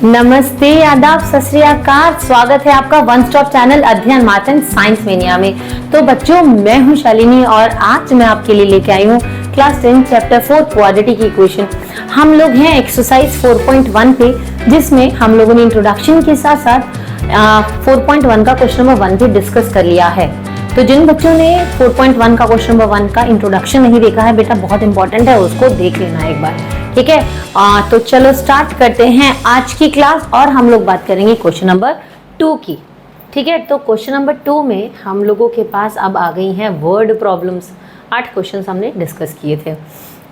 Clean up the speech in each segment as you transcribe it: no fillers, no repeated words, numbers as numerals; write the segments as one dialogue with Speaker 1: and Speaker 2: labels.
Speaker 1: नमस्ते, आदाब, सत श्री अकाल। स्वागत है आपका वन स्टॉप चैनल अध्ययन माचन साइंस मेनिया में। तो बच्चों, मैं हूं शालिनी और आज मैं आपके लिए लेके आई हूं क्लास 10 चैप्टर 4 क्वाड्रेटिक इक्वेशन। हम लोग हैं एक्सरसाइज 4.1 पे, जिसमें हम लोगों ने इंट्रोडक्शन के साथ साथ 4.1 का क्वेश्चन नंबर 1 भी डिस्कस कर लिया है। तो जिन बच्चों ने 4.1 का क्वेश्चन नंबर 1 का इंट्रोडक्शन नहीं देखा है, बेटा बहुत इंपॉर्टेंट है, उसको देख लेना एक बार, ठीक है। तो चलो स्टार्ट करते हैं आज की क्लास और हम लोग बात करेंगे क्वेश्चन नंबर 2 की, ठीक है। तो क्वेश्चन नंबर 2 में हम लोगों के पास अब आ गई हैं वर्ड प्रॉब्लम्स। 8 क्वेश्चन हमने डिस्कस किए थे।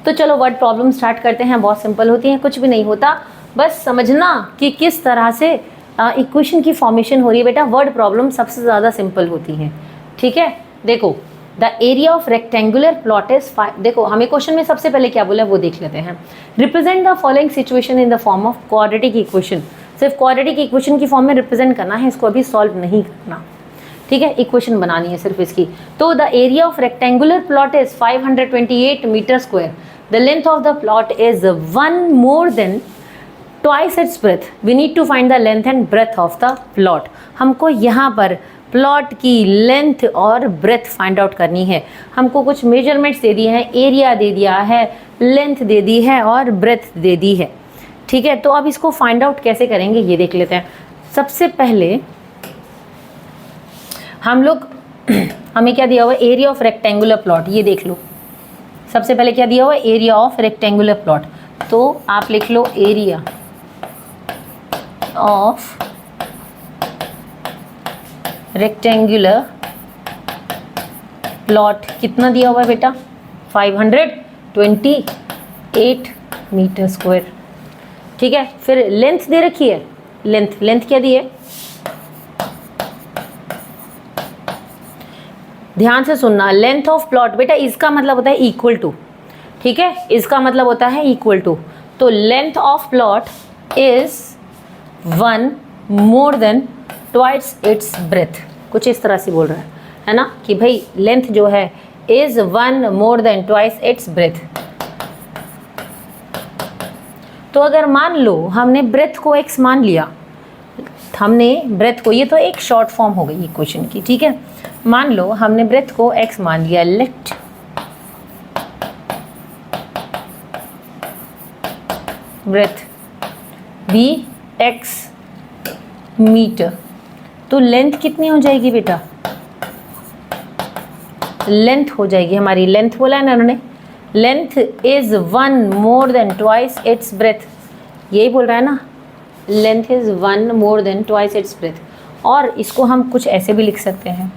Speaker 1: तो चलो वर्ड प्रॉब्लम स्टार्ट करते हैं। बहुत सिंपल होती हैं, कुछ भी नहीं होता, बस समझना कि किस तरह से इक्वेशन की फॉर्मेशन हो रही है। बेटा वर्ड प्रॉब्लम सबसे ज़्यादा सिंपल होती हैं, ठीक है। देखो, the area of rectangular plot is 5। देखो हमें क्वेश्चन में सबसे पहले क्या बोला है वो देख लेते हैं। Represent the following situation in the form of quadratic equation. सिर्फ क्वाड्रेटिक इक्वेशन की फॉर्म में रिप्रेजेंट करना है, इसको अभी सॉल्व नहीं करना, ठीक है। इक्वेशन बनानी है सिर्फ इसकी। तो the area of rectangular plot is 528 metre square. The length of the plot is 1 more than twice its breadth. We need to find the length and breadth of the plot. हमको यहाँ पर plot की length और breath find out करनी है। हमको कुछ measurements दे दिए हैं, एरिया दे दिया है, लेंथ दे दी है और ब्रेथ दे दी है, ठीक है। तो अब इसको फाइंड आउट कैसे करेंगे ये देख लेते हैं। सबसे पहले हम लोग हमें क्या दिया हुआ है, एरिया ऑफ रेक्टेंगुलर प्लॉट, ये देख लो। सबसे पहले क्या दिया हुआ है, एरिया ऑफ रेक्टेंगुलर प्लॉट। तो आप लिख लो एरिया ऑफ रेक्टेंगुलर प्लॉट कितना दिया हुआ है बेटा, 528 मीटर स्क्वायर, ठीक है। फिर लेंथ दे रखी है, लेंथ क्या दी है, ध्यान से सुनना। लेंथ ऑफ प्लॉट बेटा इसका मतलब होता है इक्वल टू, ठीक है, इसका मतलब होता है इक्वल टू। तो length of plot is 1 more than twice its breath. कुछ इस तरह से बोल रहा है ना, कि भाई लेंथ जो है is 1 more than twice its breath. तो अगर मान लो हमने ब्रेथ को x मान लिया, हमने ब्रेथ को, ये तो एक शॉर्ट फॉर्म हो गई इक्वेशन की, ठीक है। मान लो हमने ब्रेथ को x मान लिया, let breadth be x metre. तो लेंथ कितनी हो जाएगी बेटा, लेंथ हो जाएगी हमारी, लेंथ बोला है ना उन्होंने, length is 1 more than twice its breath, यही बोल रहा है ना, length is 1 more than twice its breath. और इसको हम कुछ ऐसे भी लिख सकते हैं,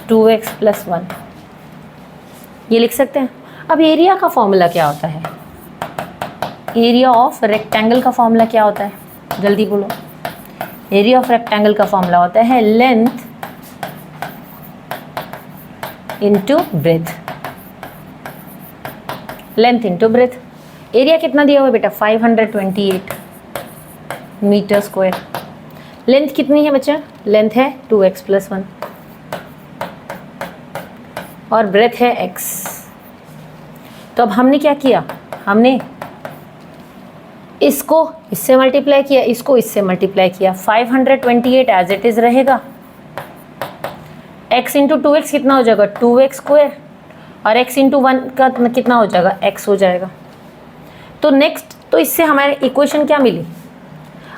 Speaker 1: 2x + 1, ये लिख सकते हैं। अब एरिया का फॉर्मूला क्या होता है, एरिया ऑफ रेक्टेंगल का फॉर्मूला क्या होता है, जल्दी बोलो। एरिया ऑफ रेक्टेंगल का फॉर्मूला होता है length into breadth, length into breadth. Area कितना दिया हुआ है बेटा, 528 मीटर स्क्वायर। लेंथ कितनी है बच्चा, लेंथ है 2x + 1 और ब्रेथ है x। तो अब हमने क्या किया, हमने इसको इससे मल्टीप्लाई किया, इसको इससे मल्टीप्लाई किया। 528 एज इट इज रहेगा, x इंटू 2x कितना हो जाएगा, 2x स्क्वायर, और x इंटू 1 का कितना हो जाएगा, x हो जाएगा। तो नेक्स्ट, तो इससे हमारे इक्वेशन क्या मिली,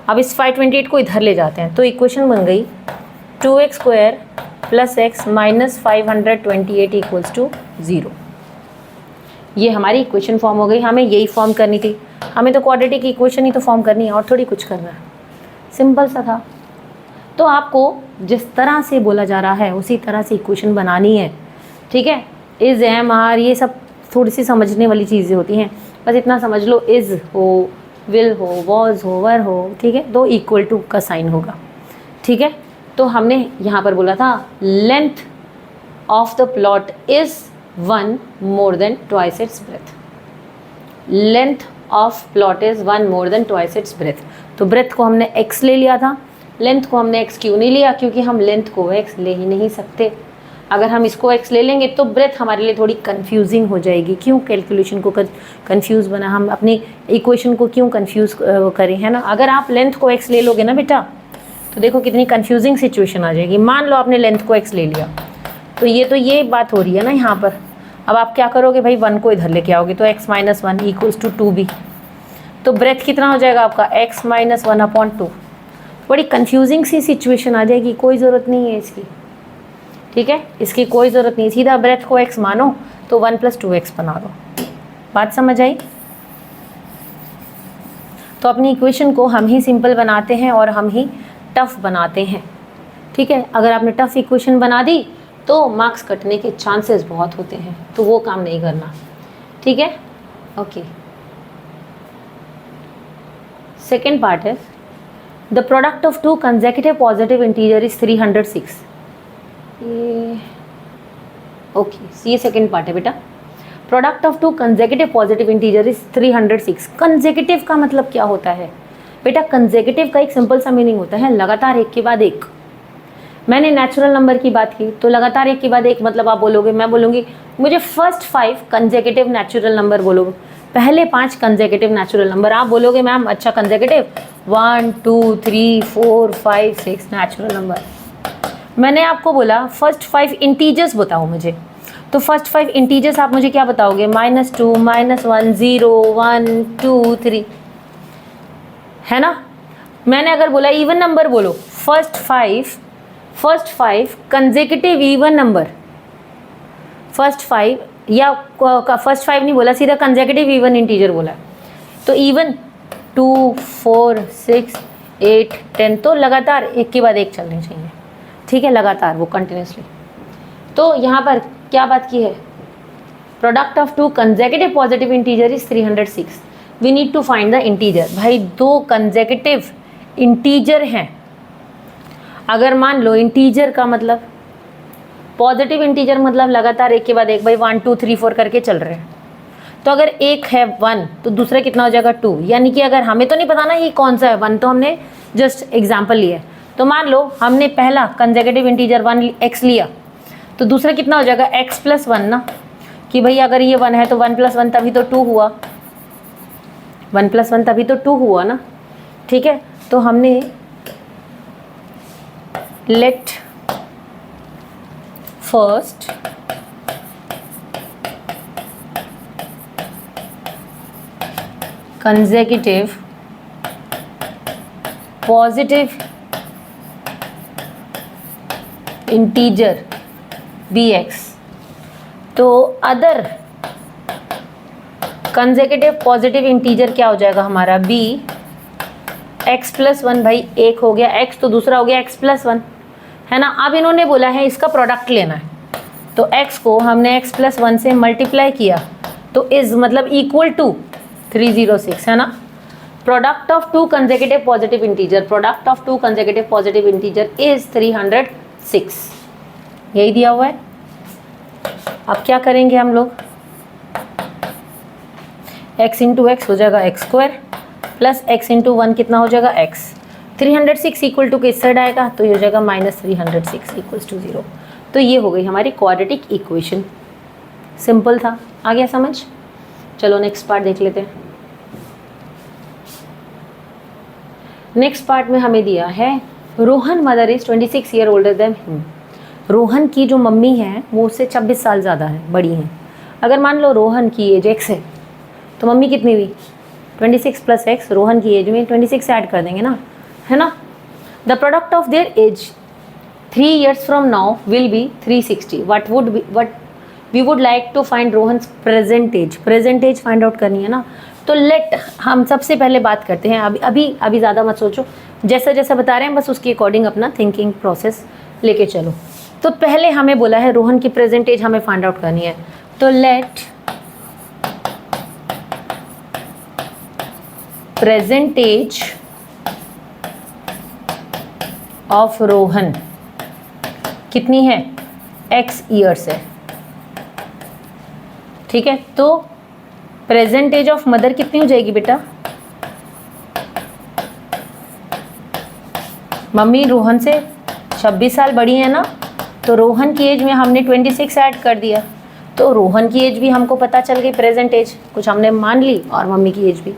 Speaker 1: अब इस 528 को इधर ले जाते हैं, तो इक्वेशन बन गई 2x स्क्वायर + x - 528 = 0। ये हमारी इक्वेशन फॉर्म हो गई। हमें यही फॉर्म करनी थी, हमें तो क्वाड्रेटिक इक्वेशन ही तो फॉर्म करनी है और थोड़ी कुछ करना है, सिंपल सा था। तो आपको जिस तरह से बोला जा रहा है उसी तरह से इक्वेशन बनानी है, ठीक है। इज, एम, आर, ये सब थोड़ी सी समझने वाली चीज़ें होती हैं, बस इतना समझ लो, इज़ हो, विल हो, वॉज हो, वर हो, ठीक है। तो इक्वल टू का साइन होगा, ठीक है। तो हमने यहाँ पर बोला था length of the plot is 1 more than twice its breath, length of plot is 1 more than twice its breath. तो ब्रेथ को हमने x ले लिया था, लेंथ को हमने x क्यों नहीं लिया, क्योंकि हम लेंथ को x ले ही नहीं सकते। अगर हम इसको x ले लेंगे तो ब्रेथ हमारे लिए थोड़ी कंफ्यूजिंग हो जाएगी। क्यों कैलकुलेशन को कंफ्यूज बना, हम अपनी इक्वेशन को क्यों कंफ्यूज करें, है ना। अगर आप लेंथ को x ले लोगे ना बेटा, तो देखो कितनी कंफ्यूजिंग सिचुएशन आ जाएगी। मान लो आपने लेंथ को x ले लिया, तो ये बात हो रही है ना यहाँ पर। अब आप क्या करोगे भाई, 1 को इधर लेके आओगे, तो x minus 1 equals to 2b। तो ब्रेथ कितना हो जाएगा आपका, x माइनस 1/2। बड़ी कंफ्यूजिंग सी सिचुएशन आ जाएगी, कोई ज़रूरत नहीं है इसकी, ठीक है, इसकी कोई ज़रूरत नहीं। सीधा ब्रेथ को x मानो तो 1 + 2x बना दो। बात समझ आई। तो अपनी इक्वेशन को हम ही सिंपल बनाते हैं और हम ही टफ बनाते हैं, ठीक है। अगर आपने टफ इक्वेशन बना दी तो मार्क्स कटने के चांसेस बहुत होते हैं, तो वो काम नहीं करना, ठीक है। ओके, सेकेंड पार्ट है the product of 2 consecutive positive integer is 306। Okay, ये सेकेंड पार्ट है बेटा। Product of 2 consecutive positive integer is 306। Consecutive का मतलब क्या होता है बेटा, कंसेक्यूटिव का एक सिंपल सा मीनिंग होता है लगातार एक के बाद एक। मैंने नेचुरल नंबर की बात की, तो लगातार एक के बाद एक मतलब आप बोलोगे, मैं बोलूँगी मुझे फर्स्ट 5 कंसेक्यूटिव नेचुरल नंबर बोलोगे, पहले 5 कंसेक्यूटिव नेचुरल नंबर। आप बोलोगे मैम अच्छा कंसेक्यूटिव 1 2 3 4 5 6 नेचुरल नंबर। मैंने आपको बोला फर्स्ट 5 इंटीजर्स बताओ मुझे, तो फर्स्ट 5 इंटीजर्स आप मुझे क्या बताओगे, -2 -1 0 1 2 3, है ना। मैंने अगर बोला इवन नंबर बोलो, first 5 consecutive even number, first 5 या फर्स्ट 5 नहीं बोला, सीधा कंसेक्यूटिव इवन इंटीजर बोला। तो इवन 2 4 6 8 10, तो लगातार एक के बाद एक चलने चाहिए, ठीक है, लगातार वो कंटिन्यूसली। तो यहाँ पर क्या बात की है, product of 2 consecutive positive integer is 306। We need to find the integer. भाई 2 कंसेक्यूटिव इंटीजर हैं। अगर मान लो इंटीजर का मतलब, पॉजिटिव इंटीजर मतलब लगातार एक के बाद एक, भाई 1 2 3 4 करके चल रहे हैं। तो अगर एक है 1 तो दूसरा कितना हो जाएगा 2, यानी कि अगर हमें तो नहीं पता ना ये कौन सा है 1, तो हमने जस्ट एग्जाम्पल लिया है। तो मान लो हमने पहला कंसेक्यूटिव इंटीजर 1 x लिया, तो दूसरा कितना हो जाएगा x + 1 ना, कि भाई अगर ये 1 है तो 1 + 1 तभी तो 2 हुआ, 1 + 1 तभी तो 2 हुआ ना, ठीक है। तो हमने let first consecutive positive integer bx, तो अदर consecutive positive integer क्या हो जाएगा हमारा b x + 1। भाई एक हो गया x, तो दूसरा हो गया x + 1, है ना। अब इन्होंने बोला है इसका प्रोडक्ट लेना है, तो x को हमने x + 1 से मल्टीप्लाई किया, तो इज मतलब इक्वल टू 306, है ना। Product of 2 consecutive positive integer, product of 2 consecutive positive integer is 306, यही दिया हुआ है। अब क्या करेंगे हम लोग, x × x हो जाएगा x² प्लस x × 1 कितना हो जाएगा x। 306 इक्वल टू किस साइड आएगा, तो ये हो जाएगा -306 इक्वल्स टू 0। तो ये हो गई हमारी क्वाड्रेटिक इक्वेशन। सिंपल था, आ गया समझ। चलो नेक्स्ट पार्ट देख लेते हैं। नेक्स्ट पार्ट में हमें दिया है Rohan mother is 26 year older than him. Rohan की जो मम्मी है वो उससे 26 साल ज़्यादा है, बड़ी हैं। अगर मान लो रोहन की एज x है, तो मम्मी कितनी हुई 26 + x, रोहन की एज में 26 ऐड कर देंगे ना, है ना। The product of their age 3 years from now will be 360। What we would like to find Rohan's present age. Present age find out करनी है ना, तो लेट हम सबसे पहले बात करते हैं। अभी ज़्यादा मत सोचो, जैसा जैसा बता रहे हैं बस उसके अकॉर्डिंग अपना थिंकिंग प्रोसेस लेके चलो। तो पहले हमें बोला है रोहन की प्रेजेंट एज हमें फाइंड आउट करनी है, तो let present age of Rohan कितनी है, x ईयर्स है, ठीक है। तो प्रेजेंट एज ऑफ मदर कितनी हो जाएगी बेटा, मम्मी रोहन से 26 साल बड़ी है ना, तो रोहन की एज में हमने 26 ऐड कर दिया, तो रोहन की एज भी हमको पता चल गई, प्रेजेंट एज कुछ हमने मान ली, और मम्मी की एज भी।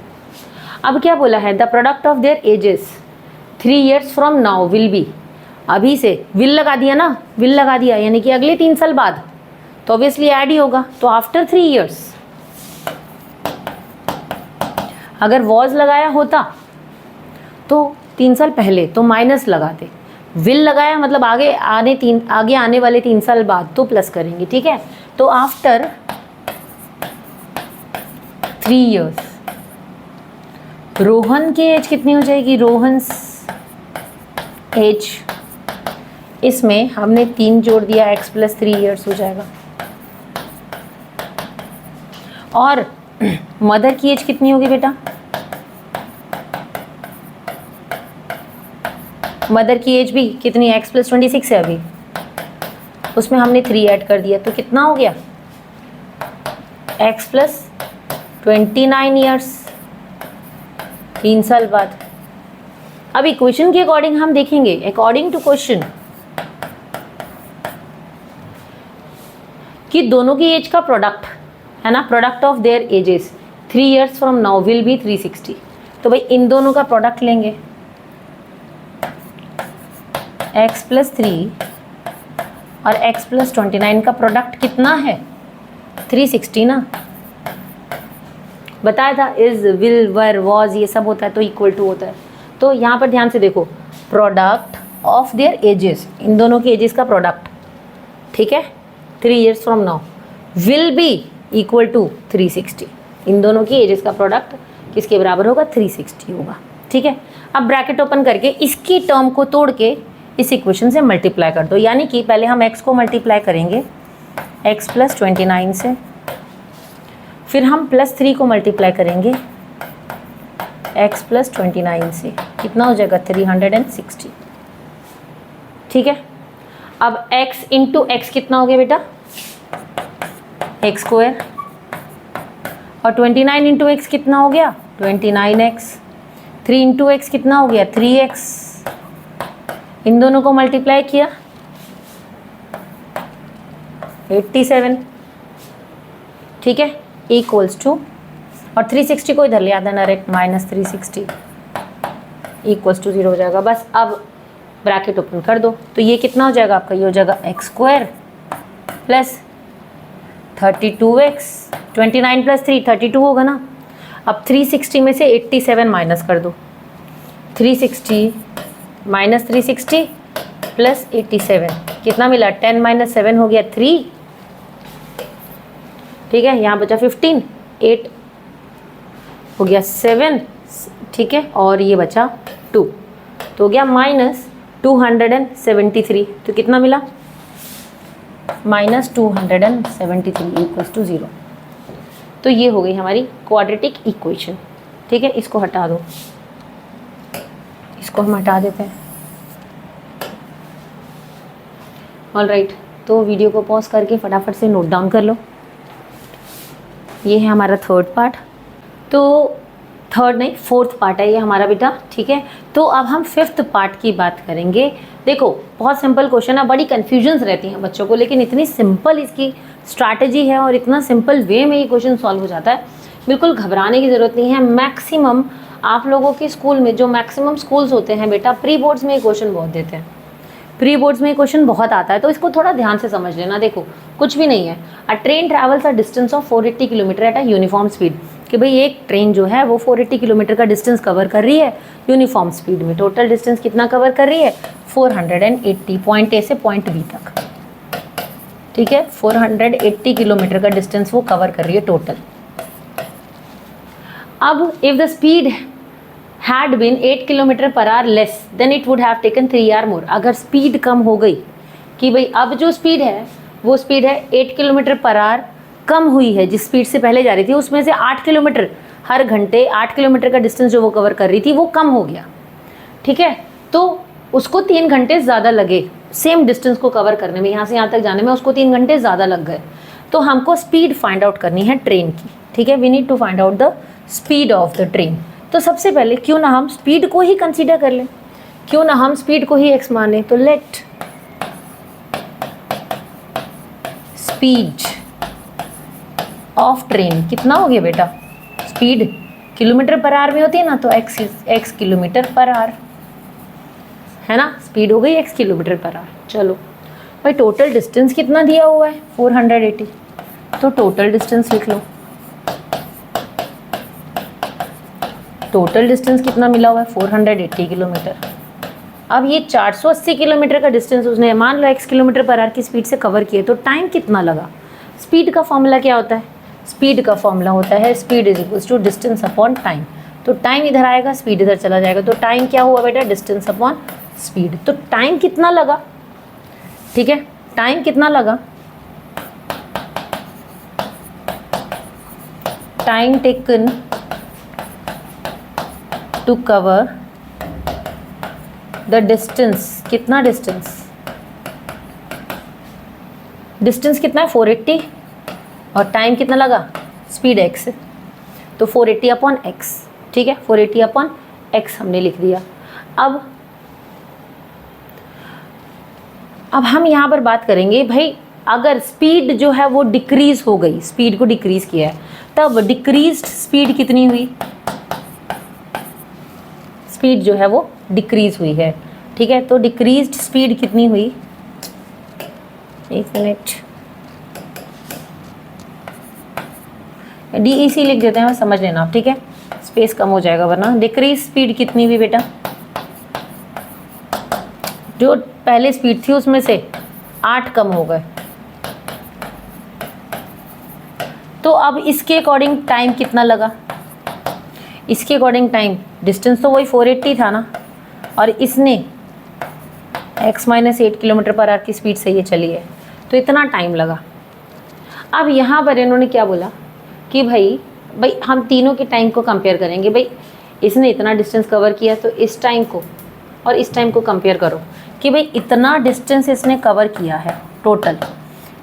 Speaker 1: अब क्या बोला है, the product of their edges 3 years from now will B, अभी से विल लगा दिया ना, विल लगा दिया यानी कि अगले 3 साल बाद, तो ऑब्वियसली ऐड ही होगा। तो आफ्टर 3 years, अगर वॉज लगाया होता तो 3 साल पहले तो माइनस लगाते, विल लगाया मतलब आगे आने वाले 3 साल बाद तो प्लस करेंगे, ठीक है। तो आफ्टर 3 years रोहन की एज कितनी हो जाएगी, रोहन एज, इसमें हमने 3 जोड़ दिया, x + 3 years हो जाएगा। और मदर की एज कितनी होगी बेटा, मदर की एज भी कितनी, x + 26 है अभी, उसमें हमने 3 ऐड कर दिया, तो कितना हो गया, x + 29 years, 3 साल बाद। अब इक्वेशन के अकॉर्डिंग हम देखेंगे, अकॉर्डिंग टू क्वेश्चन, कि दोनों की एज का प्रोडक्ट है ना, product of their edges 3 years from now will be 360। तो भाई इन दोनों का प्रोडक्ट लेंगे, x + 3 और x + 29 का प्रोडक्ट कितना है, 360 ना, बताया था, इज विल वर वॉज ये सब होता है तो इक्वल टू होता है। तो यहाँ पर ध्यान से देखो, प्रोडक्ट ऑफ देयर एजेस, इन दोनों के एजेस का प्रोडक्ट, ठीक है, 3 years from now will be equal to 360, इन दोनों की एजेस का प्रोडक्ट किसके बराबर होगा, 360 होगा, ठीक है। अब ब्रैकेट ओपन करके इसकी टर्म को तोड़ के इस इक्वेशन से मल्टीप्लाई कर दो, यानी कि पहले हम x को मल्टीप्लाई करेंगे x + 29 से, फिर हम +3 को मल्टीप्लाई करेंगे x + 29 से, कितना हो जाएगा 360, ठीक है। अब x × x कितना हो गया बेटा, x² और 29 × x कितना हो गया 29x, 3 × x कितना हो गया 3x, इन दोनों को मल्टीप्लाई किया 87, ठीक है, इक्वल्स टू, और 360 को इधर ले आता डायरेक्ट, -360 इक्वल्स टू 0 हो जाएगा। बस अब ब्रैकेट ओपन कर दो, तो ये कितना हो जाएगा आपका, ये हो जाएगा x² + 32x, 29 + 3 32 होगा ना। अब 360 में से 87 माइनस कर दो, 360 - 360 + 87 कितना मिला, 10 - 7 हो गया 3, ठीक है, यहाँ बचा 15, 8 हो गया 7, ठीक है, और ये बचा 2, तो हो गया -273, तो कितना मिला, -273 इक्वल्स टू 0। तो ये हो गई हमारी क्वाड्रेटिक इक्वेशन, ठीक है। इसको हटा दो, इसको हम हटा देते हैं, ऑलराइट। तो वीडियो को पॉज करके फटाफट से नोट डाउन कर लो। ये है हमारा 3rd पार्ट, तो 3rd नहीं 4th पार्ट है ये हमारा बेटा, ठीक है। तो अब हम 5th पार्ट की बात करेंगे। देखो बहुत सिंपल क्वेश्चन है, बड़ी कन्फ्यूजन्स रहती हैं बच्चों को, लेकिन इतनी सिंपल इसकी स्ट्रैटेजी है और इतना सिंपल वे में ये क्वेश्चन सॉल्व हो जाता है, बिल्कुल घबराने की ज़रूरत नहीं है। मैक्सिमम आप लोगों के स्कूल में, जो मैक्सिमम स्कूल्स होते हैं बेटा, प्री बोर्ड्स में ये क्वेश्चन बहुत देते हैं, प्री बोर्ड्स में क्वेश्चन बहुत आता है, तो इसको थोड़ा ध्यान से समझ लेना। देखो कुछ भी नहीं है, अ train travels a distance of 480 kilometre at a uniform speed, कि भाई एक ट्रेन जो है वो 480 किलोमीटर का डिस्टेंस कवर कर रही है यूनिफॉर्म स्पीड में। टोटल डिस्टेंस कितना कवर कर रही है, 480, पॉइंट ए से पॉइंट बी तक, ठीक है, 480 किलोमीटर का डिस्टेंस वो कवर कर रही है टोटल। अब if the speed had been 8 km/h less then it would have taken 3 hours more, अगर स्पीड कम हो गई, कि भाई अब जो स्पीड है वो स्पीड है 8 km/h कम हुई है, जिस स्पीड से पहले जा रही थी उसमें से 8 किलोमीटर हर घंटे, 8 किलोमीटर का डिस्टेंस जो वो कवर कर रही थी वो कम हो गया, ठीक है। तो उसको 3 घंटे ज़्यादा लगे सेम डिस्टेंस को कवर करने में, यहाँ से यहाँ तक जाने में उसको 3 घंटे ज़्यादा लग गए। तो हमको स्पीड फाइंड आउट करनी है ट्रेन की, ठीक है, we need to find out the speed of the train. तो सबसे पहले क्यों ना हम स्पीड को ही कंसीडर कर लें, क्यों ना हम स्पीड को ही x मान लें। तो लेट स्पीड ऑफ ट्रेन कितना हो गया बेटा, स्पीड किलोमीटर पर आवर में होती है ना, तो एक्स किलोमीटर पर आवर है ना, स्पीड हो गई x किलोमीटर पर आवर। चलो भाई टोटल डिस्टेंस कितना दिया हुआ है 480, तो टोटल डिस्टेंस लिख लो। टोटल डिस्टेंस कितना मिला हुआ है 480 किलोमीटर। अब ये 480 किलोमीटर का डिस्टेंस उसने मान लो x किलोमीटर पर आवर की स्पीड से कवर किए, तो टाइम कितना लगा। स्पीड का फॉर्मूला क्या होता है, स्पीड का फॉर्मूला होता है speed is equals to distance upon time. तो टाइम इधर आएगा, स्पीड इधर चला जाएगा, तो टाइम क्या हुआ बेटा, डिस्टेंस अपॉन स्पीड। तो टाइम कितना लगा, ठीक है, टाइम कितना लगा, time taken to cover the distance, कितना डिस्टेंस, डिस्टेंस कितना है 480 और टाइम कितना लगा, स्पीड x, तो 480 अपॉन x, ठीक है, 480 अपॉन x हमने लिख दिया। अब हम यहाँ पर बात करेंगे भाई, अगर स्पीड जो है वो डिक्रीज हो गई, स्पीड को डिक्रीज किया है, तब डिक्रीज्ड स्पीड कितनी हुई, स्पीड जो है वो डिक्रीज हुई है, ठीक है, तो डिक्रीज्ड स्पीड कितनी हुई, एक मिनट, DEC लिख देते हैं, समझ लेना आप, ठीक है, स्पेस कम हो जाएगा वरना। डिक्रीज स्पीड कितनी हुई बेटा, जो पहले स्पीड थी उसमें से 8 कम हो गए, तो अब इसके अकॉर्डिंग टाइम कितना लगा, इसके अकॉर्डिंग टाइम, डिस्टेंस तो वही 480 था ना, और इसने x-8 किलोमीटर पर आवर की स्पीड से ये चली है, तो इतना टाइम लगा। अब यहाँ पर इन्होंने क्या बोला कि भाई हम तीनों के टाइम को कंपेयर करेंगे, भाई इसने इतना डिस्टेंस कवर किया तो इस टाइम को और इस टाइम को कंपेयर करो कि भाई इतना डिस्टेंस इसने कवर किया है टोटल,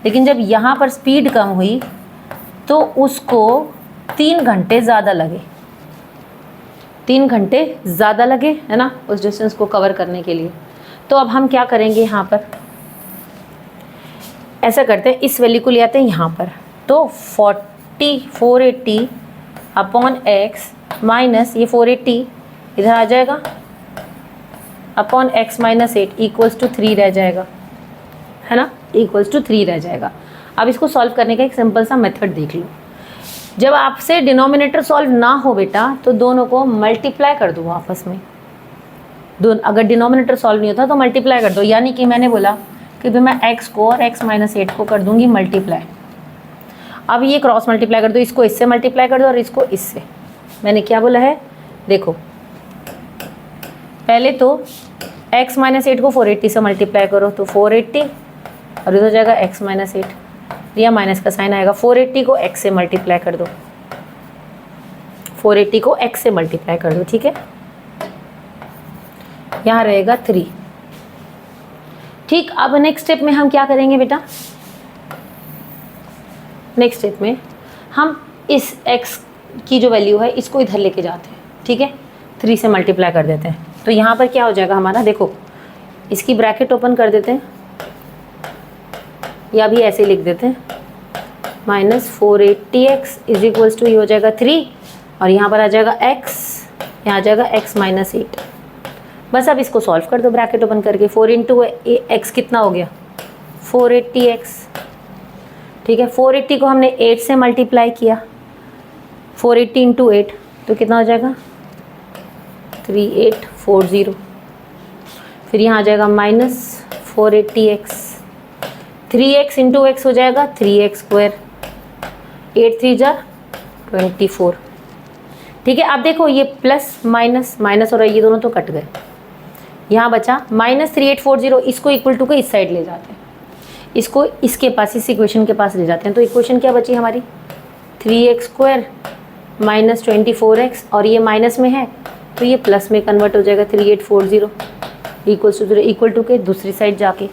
Speaker 1: लेकिन जब यहाँ पर स्पीड कम हुई तो उसको 3 घंटे ज़्यादा लगे, 3 घंटे ज़्यादा लगे, है ना, उस डिस्टेंस को कवर करने के लिए। तो अब हम क्या करेंगे, यहाँ पर ऐसा करते हैं, इस वैल्यू को ले आते हैं यहाँ पर, तो 480 अपॉन x माइनस ये 480 इधर आ जाएगा अपॉन x-8 इक्वल्स टू 3 रह जाएगा, है ना, इक्वल्स टू 3 रह जाएगा। अब इसको सॉल्व करने का एक सिंपल सा मेथड देख लो। जब आपसे डिनोमिनेटर सॉल्व ना हो बेटा, तो दोनों को मल्टीप्लाई कर दो आपस में, अगर डिनोमिनेटर सॉल्व नहीं होता तो मल्टीप्लाई कर दो, यानी कि मैंने बोला कि भाई मैं x को और x-8 को कर दूंगी मल्टीप्लाई। अब ये क्रॉस मल्टीप्लाई कर दो, इसको इससे मल्टीप्लाई कर दो और इसको इससे। मैंने क्या बोला है, देखो पहले तो x-8 को 480 से मल्टीप्लाई करो, तो 480 और इधर हो जाएगा x-8, या माइनस का साइन आएगा, 480 को x से मल्टीप्लाई कर दो, 480 को x से मल्टीप्लाई कर दो, ठीक है, यहाँ रहेगा 3, ठीक। अब नेक्स्ट स्टेप में हम क्या करेंगे बेटा, नेक्स्ट स्टेप में हम इस x की जो वैल्यू है इसको इधर लेके जाते हैं, ठीक है, 3 से मल्टीप्लाई कर देते हैं, तो यहाँ पर क्या हो जाएगा हमारा, देखो इसकी ब्रैकेट ओपन कर देते हैं, या भी ऐसे लिख देते हैं, minus 480x is equals to ये हो जाएगा 3, और यहाँ पर आ जाएगा x, यहाँ आ जाएगा x-8। बस अब इसको सॉल्व कर दो ब्रैकेट ओपन करके, 4 इंटू x कितना हो गया 480x, ठीक है, 480 को हमने 8 से मल्टीप्लाई किया, 480 इंटू 8 तो कितना हो जाएगा 3840, फिर यहाँ आ जाएगा minus 480x, 3x into x हो जाएगा 3x स्क्वायर, 8 3 जा 24, ठीक है। अब देखो ये प्लस माइनस माइनस और ये दोनों तो कट गए, यहाँ बचा माइनस 3840, इसको इक्वल टू के इस साइड ले जाते हैं, इसको इसके पास, इस इक्वेशन के पास ले जाते हैं, तो इक्वेशन क्या बची हमारी 3x स्क्वायर माइनस 24x, और ये माइनस में है तो ये प्लस में कन्वर्ट हो जाएगा 3840 इक्वल्स टू 0, इक्वल टू के दूसरी साइड जाके,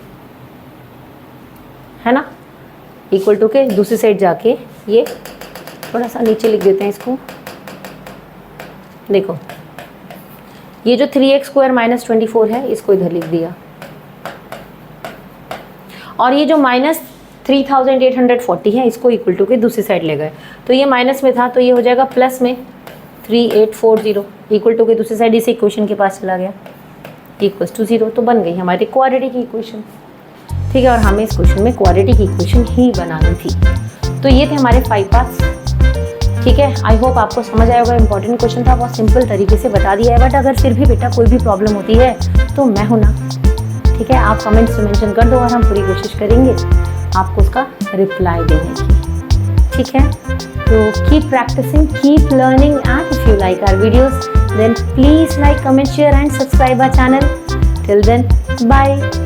Speaker 1: है ना, इक्वल टू के दूसरी साइड जाके ये थोड़ा सा नीचे लिख देते हैं इसको, देखो ये जो 3x स्क्वायर माइनस 24 है इसको इधर लिख दिया, और ये जो माइनस 3840 है, इसको इक्वल टू के दूसरी साइड ले गए, तो ये माइनस में था तो ये हो जाएगा प्लस में 3840, इक्वल टू के दूसरी साइड इस इक्वेशन के पास चला गया, इक्वल्स टू 0। तो बन गई हमारी क्वाड्रेटिक इक्वेशन। ठीक है, और हमें इस क्वेश्चन में क्वाड्रेटिक इक्वेशन ही बनानी थी। तो ये थे हमारे 5 पार्ट्स। ठीक है, आई होप आपको समझ आया होगा। इंपॉर्टेंट क्वेश्चन था, बहुत सिंपल तरीके से बता दिया है, बट अगर फिर भी बेटा कोई भी प्रॉब्लम होती है तो मैं हूं ना। ठीक है, आप कमेंट्स में मेंशन कर दो और हम पूरी कोशिश करेंगे आपको उसका रिप्लाई देने की। ठीक है, तो keep practising, keep learning, and if you like our videos then please like, comment, share and subscribe our channel. Till then, bye.